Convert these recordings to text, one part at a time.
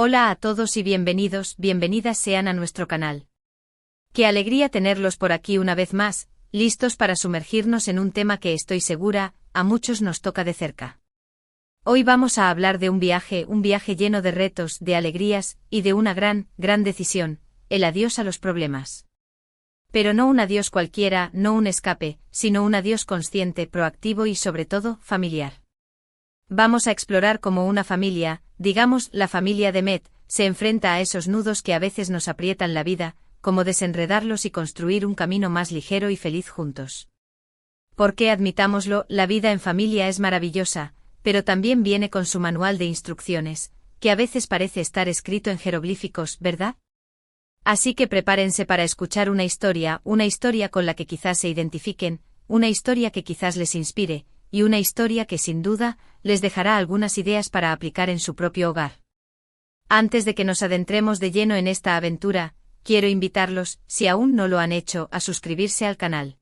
Hola a todos y bienvenidos, bienvenidas sean a nuestro canal. Qué alegría tenerlos por aquí una vez más, listos para sumergirnos en un tema que estoy segura, a muchos nos toca de cerca. Hoy vamos a hablar de un viaje lleno de retos, de alegrías, y de una gran decisión, el adiós a los problemas. Pero no un adiós cualquiera, no un escape, sino un adiós consciente, proactivo y sobre todo, familiar. Vamos a explorar cómo una familia, digamos la familia de Met, se enfrenta a esos nudos que a veces nos aprietan la vida, cómo desenredarlos y construir un camino más ligero y feliz juntos. Porque admitámoslo, la vida en familia es maravillosa, pero también viene con su manual de instrucciones, que a veces parece estar escrito en jeroglíficos, ¿verdad? Así que prepárense para escuchar una historia con la que quizás se identifiquen, una historia que quizás les inspire, y una historia que sin duda, les dejará algunas ideas para aplicar en su propio hogar. Antes de que nos adentremos de lleno en esta aventura, quiero invitarlos, si aún no lo han hecho, a suscribirse al canal.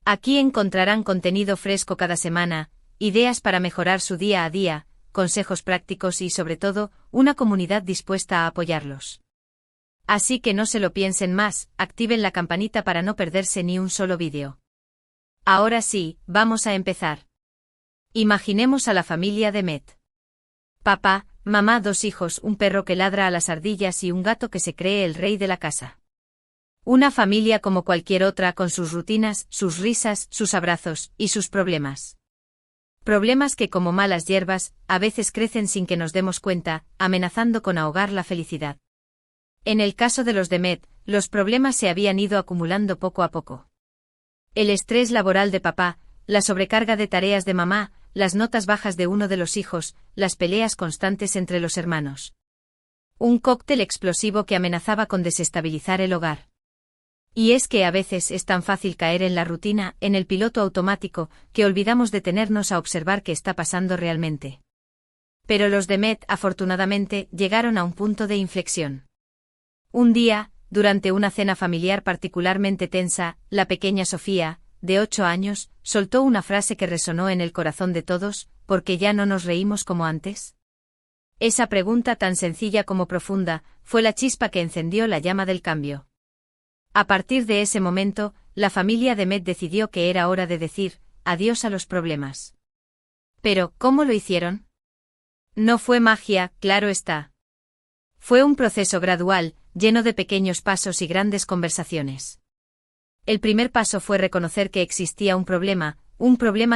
Aquí encontrarán contenido fresco cada semana, ideas para mejorar su día a día, consejos prácticos y sobre todo, una comunidad dispuesta a apoyarlos. Así que no se lo piensen más, activen la campanita para no perderse ni un solo vídeo. Ahora sí, vamos a empezar. Imaginemos a la familia de Met. Papá, mamá, 2 hijos, un perro que ladra a las ardillas y un gato que se cree el rey de la casa. Una familia como cualquier otra con sus rutinas, sus risas, sus abrazos y sus problemas. Problemas que como malas hierbas, a veces crecen sin que nos demos cuenta, amenazando con ahogar la felicidad. En el caso de los de Met, los problemas se habían ido acumulando poco a poco. El estrés laboral de papá, la sobrecarga de tareas de mamá, las notas bajas de uno de los hijos, las peleas constantes entre los hermanos. Un cóctel explosivo que amenazaba con desestabilizar el hogar. Y es que a veces es tan fácil caer en la rutina, en el piloto automático, que olvidamos detenernos a observar qué está pasando realmente. Pero los de Met, afortunadamente, llegaron a un punto de inflexión. Un día, durante una cena familiar particularmente tensa, la pequeña Sofía, de 8 años, soltó una frase que resonó en el corazón de todos: ¿por qué ya no nos reímos como antes? Esa pregunta tan sencilla como profunda, fue la chispa que encendió la llama del cambio. A partir de ese momento, la familia de Met decidió que era hora de decir adiós a los problemas. Pero, ¿cómo lo hicieron? No fue magia, claro está. Fue un proceso gradual, lleno de pequeños pasos y grandes conversaciones. El primer paso fue reconocer que existía un problema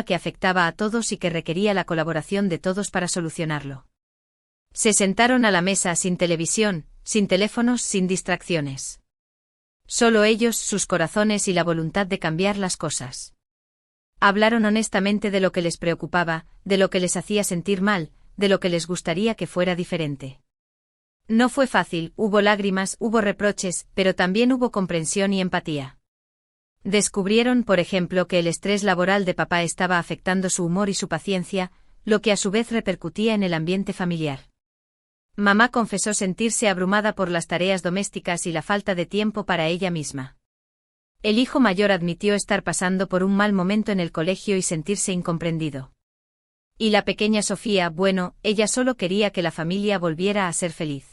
que afectaba a todos y que requería la colaboración de todos para solucionarlo. Se sentaron a la mesa sin televisión, sin teléfonos, sin distracciones. Solo ellos, sus corazones y la voluntad de cambiar las cosas. Hablaron honestamente de lo que les preocupaba, de lo que les hacía sentir mal, de lo que les gustaría que fuera diferente. No fue fácil, hubo lágrimas, hubo reproches, pero también hubo comprensión y empatía. Descubrieron, por ejemplo, que el estrés laboral de papá estaba afectando su humor y su paciencia, lo que a su vez repercutía en el ambiente familiar. Mamá confesó sentirse abrumada por las tareas domésticas y la falta de tiempo para ella misma. El hijo mayor admitió estar pasando por un mal momento en el colegio y sentirse incomprendido. Y la pequeña Sofía, bueno, ella solo quería que la familia volviera a ser feliz.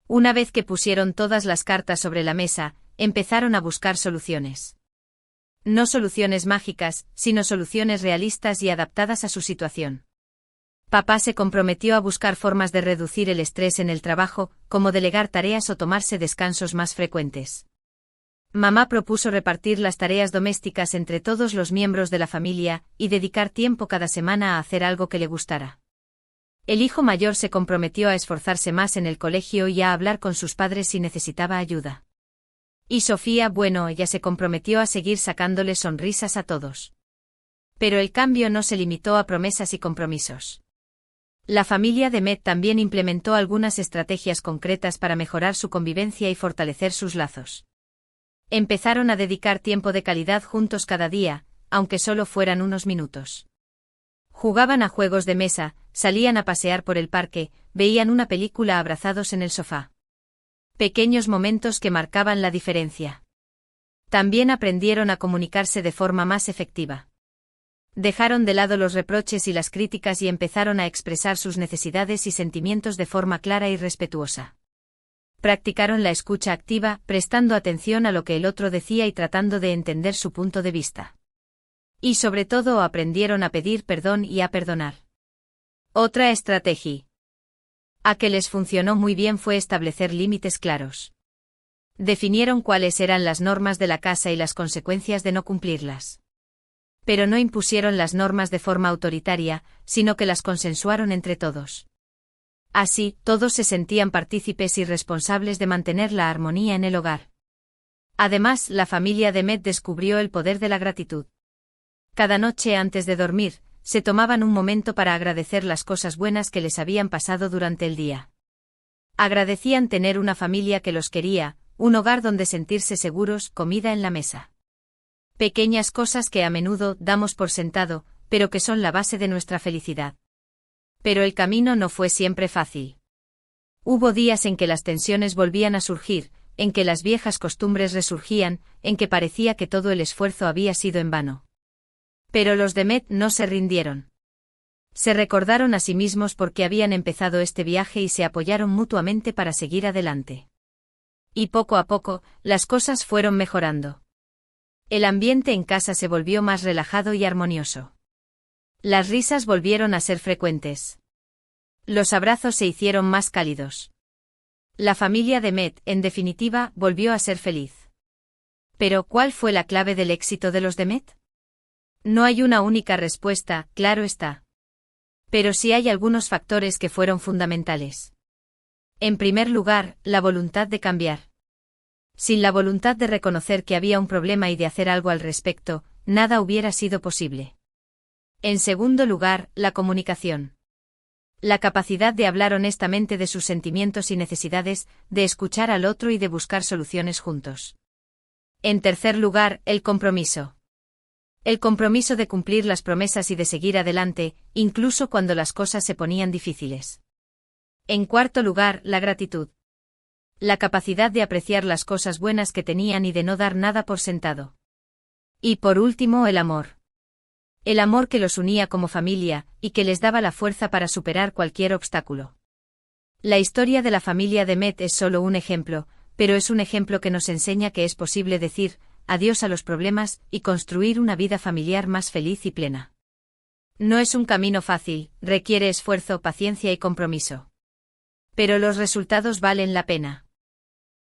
Una vez que pusieron todas las cartas sobre la mesa, empezaron a buscar soluciones. No soluciones mágicas, sino soluciones realistas y adaptadas a su situación. Papá se comprometió a buscar formas de reducir el estrés en el trabajo, como delegar tareas o tomarse descansos más frecuentes. Mamá propuso repartir las tareas domésticas entre todos los miembros de la familia, y dedicar tiempo cada semana a hacer algo que le gustara. El hijo mayor se comprometió a esforzarse más en el colegio y a hablar con sus padres si necesitaba ayuda. Y Sofía, bueno, ella se comprometió a seguir sacándole sonrisas a todos. Pero el cambio no se limitó a promesas y compromisos. La familia de Met también implementó algunas estrategias concretas para mejorar su convivencia y fortalecer sus lazos. Empezaron a dedicar tiempo de calidad juntos cada día, aunque solo fueran unos minutos. Jugaban a juegos de mesa, salían a pasear por el parque, veían una película abrazados en el sofá. Pequeños momentos que marcaban la diferencia. También aprendieron a comunicarse de forma más efectiva. Dejaron de lado los reproches y las críticas y empezaron a expresar sus necesidades y sentimientos de forma clara y respetuosa. Practicaron la escucha activa, prestando atención a lo que el otro decía y tratando de entender su punto de vista. Y sobre todo aprendieron a pedir perdón y a perdonar. Otra estrategia que les funcionó muy bien fue establecer límites claros. Definieron cuáles eran las normas de la casa y las consecuencias de no cumplirlas. Pero no impusieron las normas de forma autoritaria, sino que las consensuaron entre todos. Así, todos se sentían partícipes y responsables de mantener la armonía en el hogar. Además, la familia de Met descubrió el poder de la gratitud. Cada noche antes de dormir, se tomaban un momento para agradecer las cosas buenas que les habían pasado durante el día. Agradecían tener una familia que los quería, un hogar donde sentirse seguros, comida en la mesa. Pequeñas cosas que a menudo damos por sentado, pero que son la base de nuestra felicidad. Pero el camino no fue siempre fácil. Hubo días en que las tensiones volvían a surgir, en que las viejas costumbres resurgían, en que parecía que todo el esfuerzo había sido en vano. Pero los de Met no se rindieron. Se recordaron a sí mismos por qué habían empezado este viaje y se apoyaron mutuamente para seguir adelante. Y poco a poco, las cosas fueron mejorando. El ambiente en casa se volvió más relajado y armonioso. Las risas volvieron a ser frecuentes. Los abrazos se hicieron más cálidos. La familia de Met, en definitiva, volvió a ser feliz. Pero, ¿cuál fue la clave del éxito de los de Met? No hay una única respuesta, claro está. Pero sí hay algunos factores que fueron fundamentales. En primer lugar, la voluntad de cambiar. Sin la voluntad de reconocer que había un problema y de hacer algo al respecto, nada hubiera sido posible. En segundo lugar, la comunicación. La capacidad de hablar honestamente de sus sentimientos y necesidades, de escuchar al otro y de buscar soluciones juntos. En tercer lugar, el compromiso. El compromiso de cumplir las promesas y de seguir adelante, incluso cuando las cosas se ponían difíciles. En cuarto lugar, la gratitud. La capacidad de apreciar las cosas buenas que tenían y de no dar nada por sentado. Y por último, el amor. El amor que los unía como familia, y que les daba la fuerza para superar cualquier obstáculo. La historia de la familia de Met es solo un ejemplo, pero es un ejemplo que nos enseña que es posible decir adiós a los problemas y construir una vida familiar más feliz y plena. No es un camino fácil, requiere esfuerzo, paciencia y compromiso. Pero los resultados valen la pena.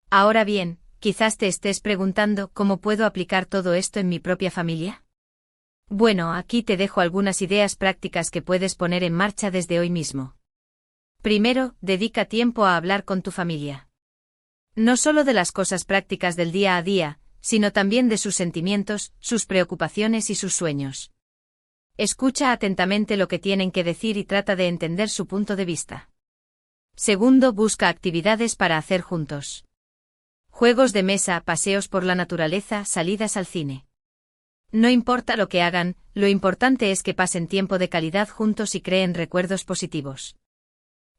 Ahora bien, quizás te estés preguntando cómo puedo aplicar todo esto en mi propia familia. Bueno, aquí te dejo algunas ideas prácticas que puedes poner en marcha desde hoy mismo. Primero, dedica tiempo a hablar con tu familia. No solo de las cosas prácticas del día a día, sino también de sus sentimientos, sus preocupaciones y sus sueños. Escucha atentamente lo que tienen que decir y trata de entender su punto de vista. Segundo, busca actividades para hacer juntos. Juegos de mesa, paseos por la naturaleza, salidas al cine. No importa lo que hagan, lo importante es que pasen tiempo de calidad juntos y creen recuerdos positivos.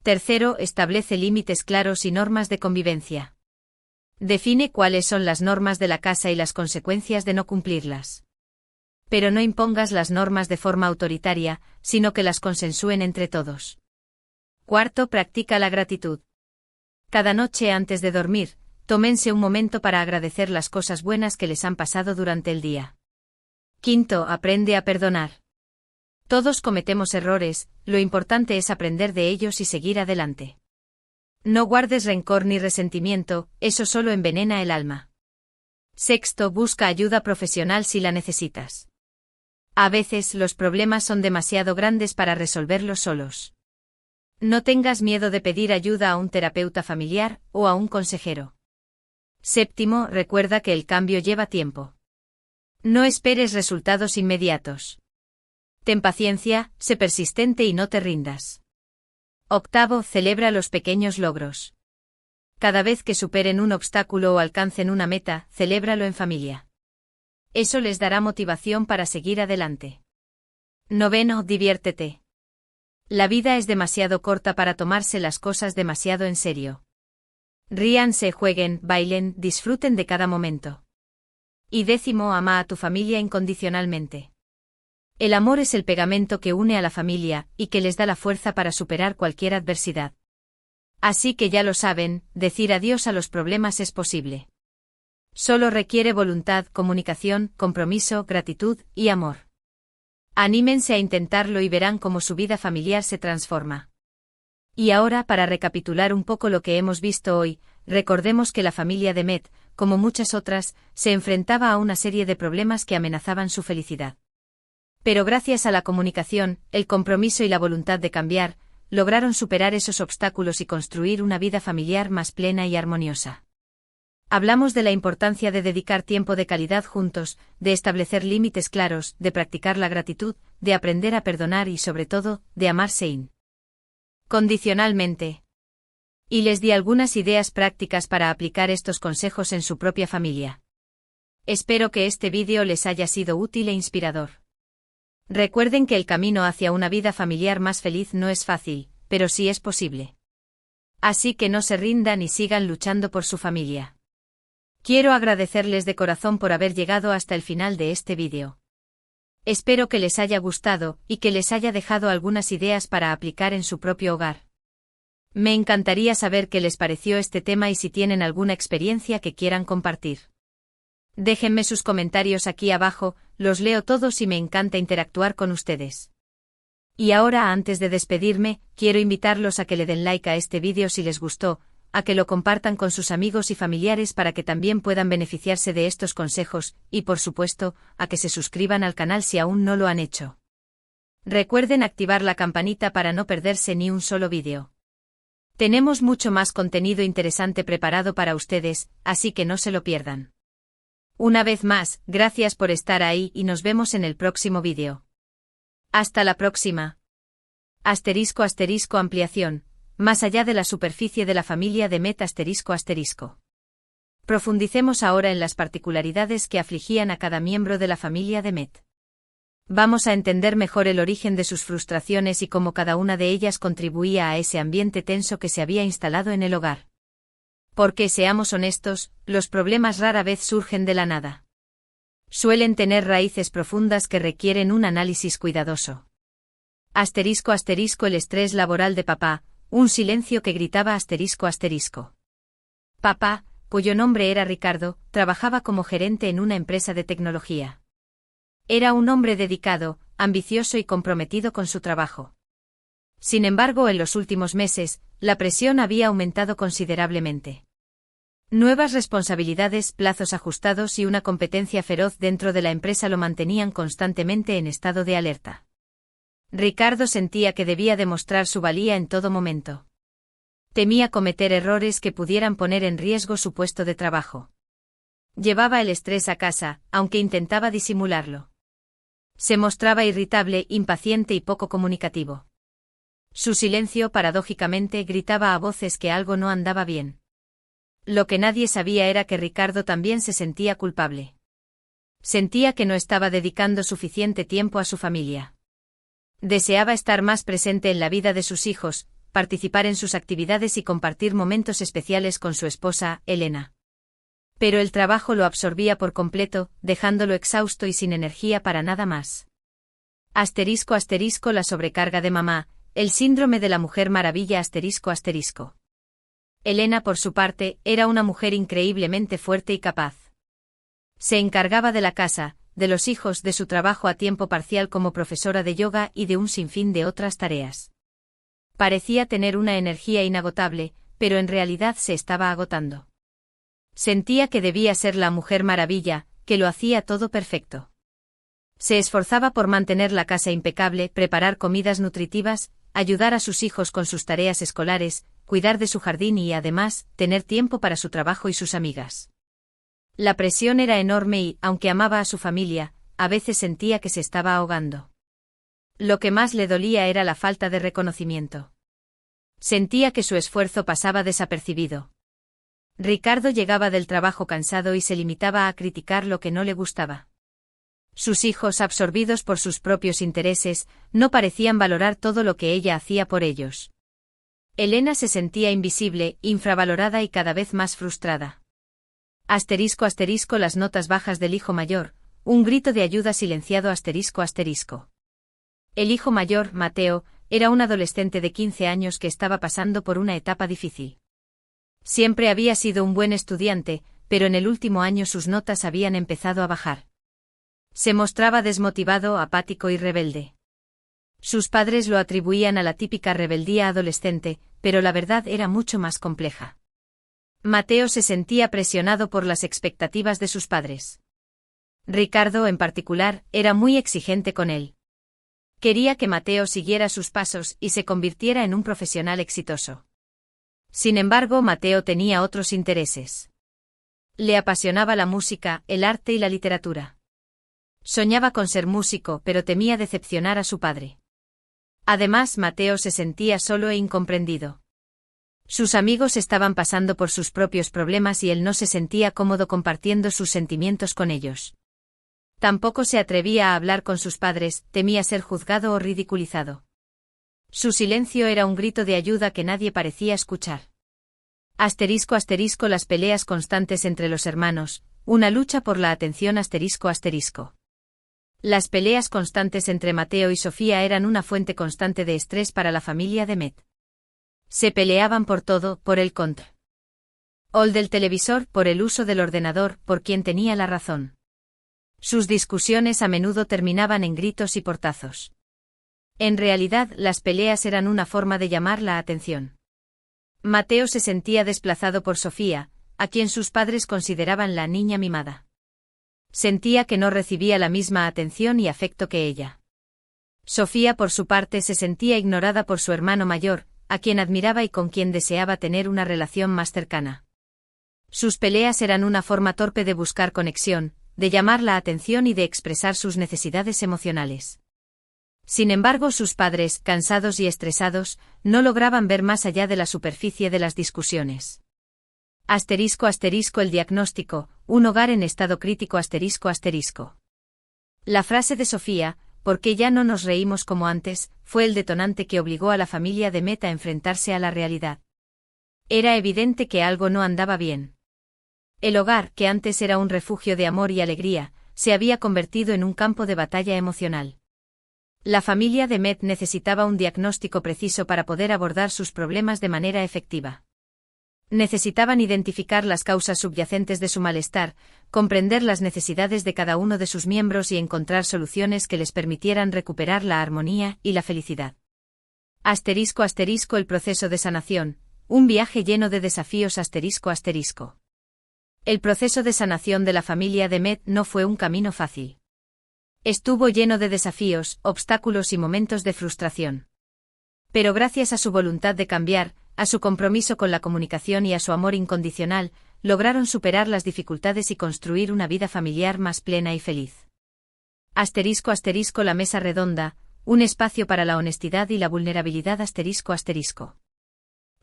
Tercero, establece límites claros y normas de convivencia. Define cuáles son las normas de la casa y las consecuencias de no cumplirlas. Pero no impongas las normas de forma autoritaria, sino que las consensúen entre todos. Cuarto, practica la gratitud. Cada noche antes de dormir, tómense un momento para agradecer las cosas buenas que les han pasado durante el día. Quinto, aprende a perdonar. Todos cometemos errores, lo importante es aprender de ellos y seguir adelante. No guardes rencor ni resentimiento, eso solo envenena el alma. Sexto, busca ayuda profesional si la necesitas. A veces los problemas son demasiado grandes para resolverlos solos. No tengas miedo de pedir ayuda a un terapeuta familiar o a un consejero. Séptimo, recuerda que el cambio lleva tiempo. No esperes resultados inmediatos. Ten paciencia, sé persistente y no te rindas. Octavo, celebra los pequeños logros. Cada vez que superen un obstáculo o alcancen una meta, celébralo en familia. Eso les dará motivación para seguir adelante. Noveno, diviértete. La vida es demasiado corta para tomarse las cosas demasiado en serio. Ríanse, jueguen, bailen, disfruten de cada momento. Y décimo, ama a tu familia incondicionalmente. El amor es el pegamento que une a la familia y que les da la fuerza para superar cualquier adversidad. Así que ya lo saben, decir adiós a los problemas es posible. Solo requiere voluntad, comunicación, compromiso, gratitud y amor. Anímense a intentarlo y verán cómo su vida familiar se transforma. Y ahora, para recapitular un poco lo que hemos visto hoy, recordemos que la familia de Met, como muchas otras, se enfrentaba a una serie de problemas que amenazaban su felicidad. Pero gracias a la comunicación, el compromiso y la voluntad de cambiar, lograron superar esos obstáculos y construir una vida familiar más plena y armoniosa. Hablamos de la importancia de dedicar tiempo de calidad juntos, de establecer límites claros, de practicar la gratitud, de aprender a perdonar y sobre todo, de amarse incondicionalmente. Y les di algunas ideas prácticas para aplicar estos consejos en su propia familia. Espero que este vídeo les haya sido útil e inspirador. Recuerden que el camino hacia una vida familiar más feliz no es fácil, pero sí es posible. Así que no se rindan y sigan luchando por su familia. Quiero agradecerles de corazón por haber llegado hasta el final de este vídeo. Espero que les haya gustado y que les haya dejado algunas ideas para aplicar en su propio hogar. Me encantaría saber qué les pareció este tema y si tienen alguna experiencia que quieran compartir. Déjenme sus comentarios aquí abajo, los leo todos y me encanta interactuar con ustedes. Y ahora, antes de despedirme, quiero invitarlos a que le den like a este vídeo si les gustó, a que lo compartan con sus amigos y familiares para que también puedan beneficiarse de estos consejos, y por supuesto, a que se suscriban al canal si aún no lo han hecho. Recuerden activar la campanita para no perderse ni un solo vídeo. Tenemos mucho más contenido interesante preparado para ustedes, así que no se lo pierdan. Una vez más, gracias por estar ahí y nos vemos en el próximo vídeo. Hasta la próxima. *** ampliación. Más allá de la superficie de la familia de Met ***. Profundicemos ahora en las particularidades que afligían a cada miembro de la familia de Met. Vamos a entender mejor el origen de sus frustraciones y cómo cada una de ellas contribuía a ese ambiente tenso que se había instalado en el hogar. Porque, seamos honestos, los problemas rara vez surgen de la nada. Suelen tener raíces profundas que requieren un análisis cuidadoso. *** El estrés laboral de papá, un silencio que gritaba ***. Papá, cuyo nombre era Ricardo, trabajaba como gerente en una empresa de tecnología. Era un hombre dedicado, ambicioso y comprometido con su trabajo. Sin embargo, en los últimos meses, la presión había aumentado considerablemente. Nuevas responsabilidades, plazos ajustados y una competencia feroz dentro de la empresa lo mantenían constantemente en estado de alerta. Ricardo sentía que debía demostrar su valía en todo momento. Temía cometer errores que pudieran poner en riesgo su puesto de trabajo. Llevaba el estrés a casa, aunque intentaba disimularlo. Se mostraba irritable, impaciente y poco comunicativo. Su silencio, paradójicamente, gritaba a voces que algo no andaba bien. Lo que nadie sabía era que Ricardo también se sentía culpable. Sentía que no estaba dedicando suficiente tiempo a su familia. Deseaba estar más presente en la vida de sus hijos, participar en sus actividades y compartir momentos especiales con su esposa, Elena. Pero el trabajo lo absorbía por completo, dejándolo exhausto y sin energía para nada más. ***, la sobrecarga de mamá, el síndrome de la mujer maravilla ***. Elena, por su parte, era una mujer increíblemente fuerte y capaz. Se encargaba de la casa, de los hijos, de su trabajo a tiempo parcial como profesora de yoga y de un sinfín de otras tareas. Parecía tener una energía inagotable, pero en realidad se estaba agotando. Sentía que debía ser la mujer maravilla, que lo hacía todo perfecto. Se esforzaba por mantener la casa impecable, preparar comidas nutritivas, ayudar a sus hijos con sus tareas escolares, cuidar de su jardín y, además, tener tiempo para su trabajo y sus amigas. La presión era enorme y, aunque amaba a su familia, a veces sentía que se estaba ahogando. Lo que más le dolía era la falta de reconocimiento. Sentía que su esfuerzo pasaba desapercibido. Ricardo llegaba del trabajo cansado y se limitaba a criticar lo que no le gustaba. Sus hijos, absorbidos por sus propios intereses, no parecían valorar todo lo que ella hacía por ellos. Elena se sentía invisible, infravalorada y cada vez más frustrada. ***, las notas bajas del hijo mayor, un grito de ayuda silenciado ***. El hijo mayor, Mateo, era un adolescente de 15 años que estaba pasando por una etapa difícil. Siempre había sido un buen estudiante, pero en el último año sus notas habían empezado a bajar. Se mostraba desmotivado, apático y rebelde. Sus padres lo atribuían a la típica rebeldía adolescente, pero la verdad era mucho más compleja. Mateo se sentía presionado por las expectativas de sus padres. Ricardo, en particular, era muy exigente con él. Quería que Mateo siguiera sus pasos y se convirtiera en un profesional exitoso. Sin embargo, Mateo tenía otros intereses. Le apasionaba la música, el arte y la literatura. Soñaba con ser músico, pero temía decepcionar a su padre. Además, Mateo se sentía solo e incomprendido. Sus amigos estaban pasando por sus propios problemas y él no se sentía cómodo compartiendo sus sentimientos con ellos. Tampoco se atrevía a hablar con sus padres, temía ser juzgado o ridiculizado. Su silencio era un grito de ayuda que nadie parecía escuchar. ***, las peleas constantes entre los hermanos, una lucha por la atención ***. Las peleas constantes entre Mateo y Sofía eran una fuente constante de estrés para la familia de Met. Se peleaban por todo, por el control del televisor, por el uso del ordenador, por quien tenía la razón. Sus discusiones a menudo terminaban en gritos y portazos. En realidad, las peleas eran una forma de llamar la atención. Mateo se sentía desplazado por Sofía, a quien sus padres consideraban la niña mimada. Sentía que no recibía la misma atención y afecto que ella. Sofía, por su parte, se sentía ignorada por su hermano mayor, a quien admiraba y con quien deseaba tener una relación más cercana. Sus peleas eran una forma torpe de buscar conexión, de llamar la atención y de expresar sus necesidades emocionales. Sin embargo, sus padres, cansados y estresados, no lograban ver más allá de la superficie de las discusiones. ***, el diagnóstico, un hogar en estado crítico ***. La frase de Sofía, ¿por qué ya no nos reímos como antes?, fue el detonante que obligó a la familia de Met a enfrentarse a la realidad. Era evidente que algo no andaba bien. El hogar, que antes era un refugio de amor y alegría, se había convertido en un campo de batalla emocional. La familia de Met necesitaba un diagnóstico preciso para poder abordar sus problemas de manera efectiva. Necesitaban identificar las causas subyacentes de su malestar, comprender las necesidades de cada uno de sus miembros y encontrar soluciones que les permitieran recuperar la armonía y la felicidad. ***, el proceso de sanación, un viaje lleno de desafíos ***. El proceso de sanación de la familia de Met no fue un camino fácil. Estuvo lleno de desafíos, obstáculos y momentos de frustración. Pero gracias a su voluntad de cambiar, a su compromiso con la comunicación y a su amor incondicional, lograron superar las dificultades y construir una vida familiar más plena y feliz. ***, la mesa redonda, un espacio para la honestidad y la vulnerabilidad ***.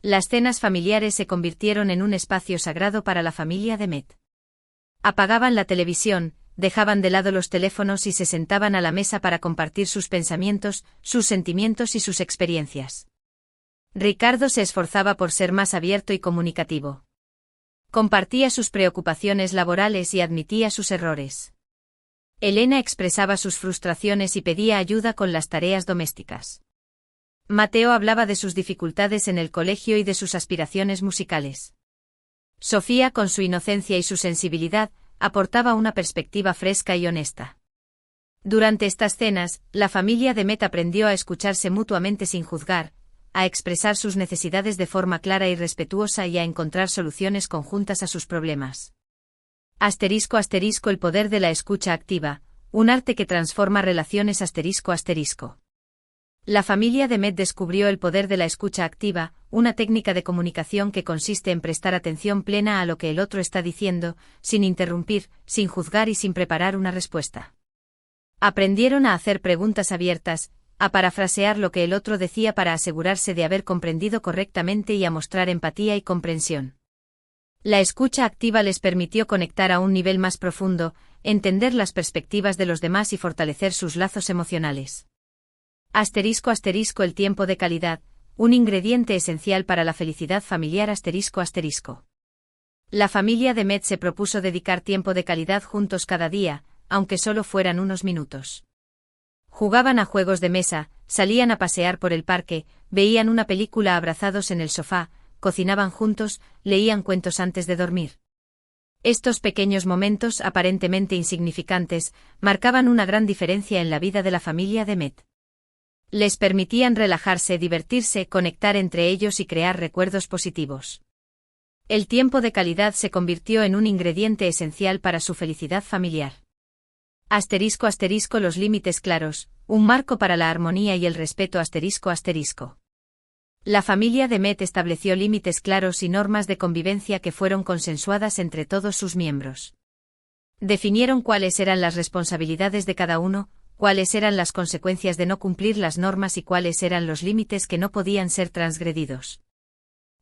Las cenas familiares se convirtieron en un espacio sagrado para la familia de Met. Apagaban la televisión, dejaban de lado los teléfonos y se sentaban a la mesa para compartir sus pensamientos, sus sentimientos y sus experiencias. Ricardo se esforzaba por ser más abierto y comunicativo. Compartía sus preocupaciones laborales y admitía sus errores. Elena expresaba sus frustraciones y pedía ayuda con las tareas domésticas. Mateo hablaba de sus dificultades en el colegio y de sus aspiraciones musicales. Sofía, con su inocencia y su sensibilidad, aportaba una perspectiva fresca y honesta. Durante estas cenas, la familia de Met aprendió a escucharse mutuamente sin juzgar, a expresar sus necesidades de forma clara y respetuosa y a encontrar soluciones conjuntas a sus problemas. ***, el poder de la escucha activa, un arte que transforma relaciones ***. La familia de Met descubrió el poder de la escucha activa, una técnica de comunicación que consiste en prestar atención plena a lo que el otro está diciendo, sin interrumpir, sin juzgar y sin preparar una respuesta. Aprendieron a hacer preguntas abiertas, a parafrasear lo que el otro decía para asegurarse de haber comprendido correctamente y a mostrar empatía y comprensión. La escucha activa les permitió conectar a un nivel más profundo, entender las perspectivas de los demás y fortalecer sus lazos emocionales. ***, el tiempo de calidad, un ingrediente esencial para la felicidad familiar ***. La familia de Met se propuso dedicar tiempo de calidad juntos cada día, aunque solo fueran unos minutos. Jugaban a juegos de mesa, salían a pasear por el parque, veían una película abrazados en el sofá, cocinaban juntos, leían cuentos antes de dormir. Estos pequeños momentos, aparentemente insignificantes, marcaban una gran diferencia en la vida de la familia de Met. Les permitían relajarse, divertirse, conectar entre ellos y crear recuerdos positivos. El tiempo de calidad se convirtió en un ingrediente esencial para su felicidad familiar. *** Los límites claros, un marco para la armonía y el respeto ***. La familia de Met estableció límites claros y normas de convivencia que fueron consensuadas entre todos sus miembros. Definieron cuáles eran las responsabilidades de cada uno, cuáles eran las consecuencias de no cumplir las normas y cuáles eran los límites que no podían ser transgredidos.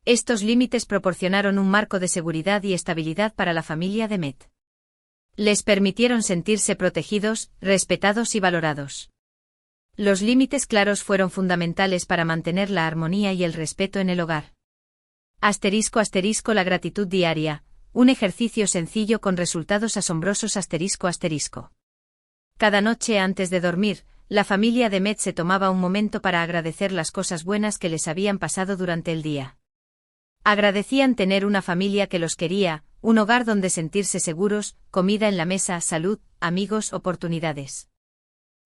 Estos límites proporcionaron un marco de seguridad y estabilidad para la familia de Met. Les permitieron sentirse protegidos, respetados y valorados. Los límites claros fueron fundamentales para mantener la armonía y el respeto en el hogar. *** La gratitud diaria, un ejercicio sencillo con resultados asombrosos ***. Cada noche antes de dormir, la familia de Met se tomaba un momento para agradecer las cosas buenas que les habían pasado durante el día. Agradecían tener una familia que los quería, un hogar donde sentirse seguros, comida en la mesa, salud, amigos, oportunidades.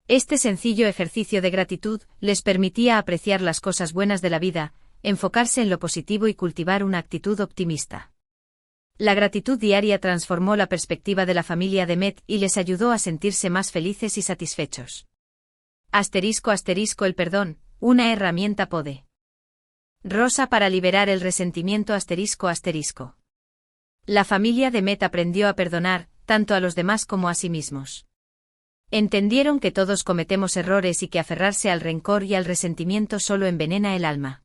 Este sencillo ejercicio de gratitud les permitía apreciar las cosas buenas de la vida, enfocarse en lo positivo y cultivar una actitud optimista. La gratitud diaria transformó la perspectiva de la familia de Met y les ayudó a sentirse más felices y satisfechos. *** El perdón, una herramienta poderosa para liberar el resentimiento ***. La familia de Met aprendió a perdonar, tanto a los demás como a sí mismos. Entendieron que todos cometemos errores y que aferrarse al rencor y al resentimiento solo envenena el alma.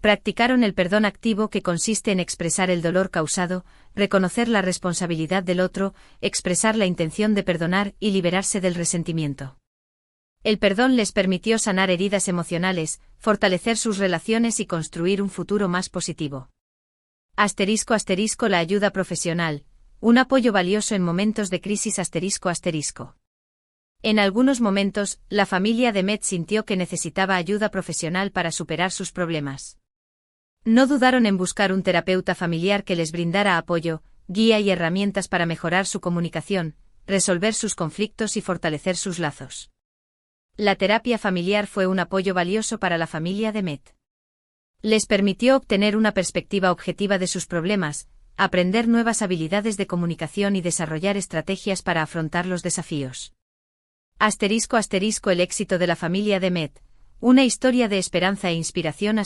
Practicaron el perdón activo, que consiste en expresar el dolor causado, reconocer la responsabilidad del otro, expresar la intención de perdonar y liberarse del resentimiento. El perdón les permitió sanar heridas emocionales, fortalecer sus relaciones y construir un futuro más positivo. *** La ayuda profesional, un apoyo valioso en momentos de crisis ***. En algunos momentos, la familia de Met sintió que necesitaba ayuda profesional para superar sus problemas. No dudaron en buscar un terapeuta familiar que les brindara apoyo, guía y herramientas para mejorar su comunicación, resolver sus conflictos y fortalecer sus lazos. La terapia familiar fue un apoyo valioso para la familia de Met. Les permitió obtener una perspectiva objetiva de sus problemas, aprender nuevas habilidades de comunicación y desarrollar estrategias para afrontar los desafíos. *** El éxito de la familia de Met, una historia de esperanza e inspiración ***.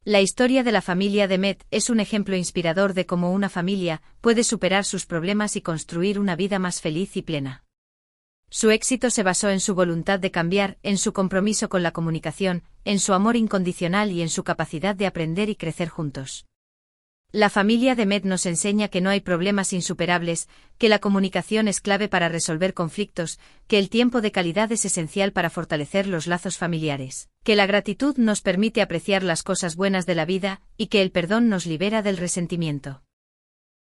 La historia de la familia de Met es un ejemplo inspirador de cómo una familia puede superar sus problemas y construir una vida más feliz y plena. Su éxito se basó en su voluntad de cambiar, en su compromiso con la comunicación, en su amor incondicional y en su capacidad de aprender y crecer juntos. La familia de Met nos enseña que no hay problemas insuperables, que la comunicación es clave para resolver conflictos, que el tiempo de calidad es esencial para fortalecer los lazos familiares, que la gratitud nos permite apreciar las cosas buenas de la vida y que el perdón nos libera del resentimiento.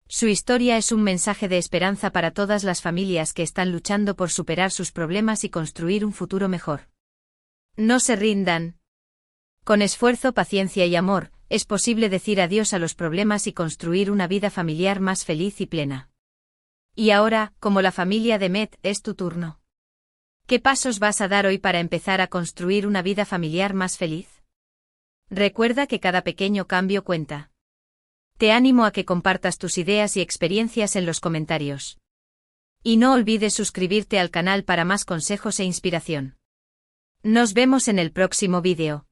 Su historia es un mensaje de esperanza para todas las familias que están luchando por superar sus problemas y construir un futuro mejor. No se rindan. Con esfuerzo, paciencia y amor, es posible decir adiós a los problemas y construir una vida familiar más feliz y plena. Y ahora, como la familia de Met, es tu turno. ¿Qué pasos vas a dar hoy para empezar a construir una vida familiar más feliz? Recuerda que cada pequeño cambio cuenta. Te animo a que compartas tus ideas y experiencias en los comentarios. Y no olvides suscribirte al canal para más consejos e inspiración. Nos vemos en el próximo vídeo.